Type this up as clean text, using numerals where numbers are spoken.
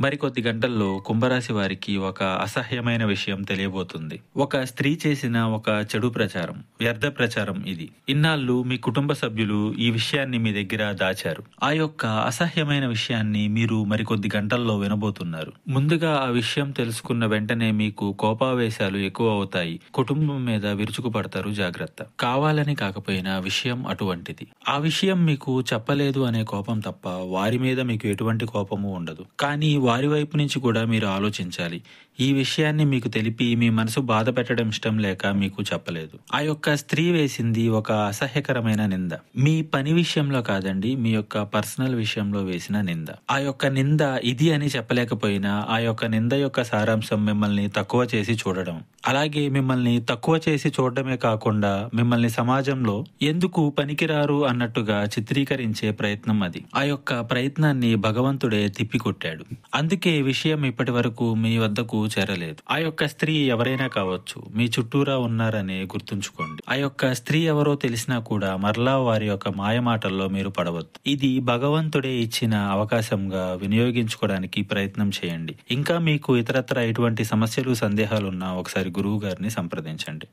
మరికొద్ది గంటల్లో కుంభరాశి వారికి ఒక అసహ్యమైన విషయం తెలియబోతుంది. ఒక స్త్రీ చేసిన ఒక చెడు ప్రచారం, వ్యర్థ ప్రచారం ఇది. ఇన్నాళ్ళు మీ కుటుంబ సభ్యులు ఈ విషయాన్ని మీ దగ్గర దాచారు. ఆ యొక్క అసహ్యమైన విషయాన్ని మీరు మరికొద్ది గంటల్లో వినబోతున్నారు. ముందుగా ఆ విషయం తెలుసుకున్న వెంటనే మీకు కోపావేశాలు ఎక్కువ అవుతాయి. కుటుంబం మీద విరుచుకుపడతారు. జాగ్రత్త. కావాలని కాకపోయినా విషయం అటువంటిది. ఆ విషయం మీకు చెప్పలేదు అనే కోపం తప్ప వారి మీద మీకు ఎటువంటి కోపము ఉండదు. కానీ వారి వైపు నుంచి కూడా మీరు ఆలోచించాలి. ఈ విషయాన్ని మీకు తెలిపి మీ మనసు బాధ పెట్టడం ఇష్టం లేక మీకు చెప్పలేదు. ఆ యొక్క స్త్రీ వేసింది ఒక అసహ్యకరమైన నింద. మీ పని విషయంలో కాదండి, మీ యొక్క పర్సనల్ విషయంలో వేసిన నింద. ఆ యొక్క నింద ఇది అని చెప్పలేకపోయినా ఆ యొక్క నింద యొక్క సారాంశం మిమ్మల్ని తక్కువ చేసి చూడడం, అలాగే మిమ్మల్ని తక్కువ చేసి చూడడమే కాకుండా మిమ్మల్ని సమాజంలో ఎందుకు పనికిరారు అన్నట్టుగా చిత్రీకరించే ప్రయత్నం అది. ఆ యొక్క ప్రయత్నాన్ని భగవంతుడే తిప్పికొట్టాడు. అందుకే విషయం ఇప్పటి వరకు మీ వద్దకు చేరలేదు. ఆ యొక్క స్త్రీ ఎవరైనా కావచ్చు, మీ చుట్టూరా ఉన్నారని గుర్తుంచుకోండి. ఆ యొక్క స్త్రీ ఎవరో తెలిసినా కూడా మరలా వారి యొక్క మాయమాటల్లో మీరు పడవద్దు. ఇది భగవంతుడే ఇచ్చిన అవకాశంగా వినియోగించుకోవడానికి ప్రయత్నం చేయండి. ఇంకా మీకు ఇతరత్ర ఎటువంటి సమస్యలు సందేహాలున్నా ఒకసారి గురువు గారిని సంప్రదించండి.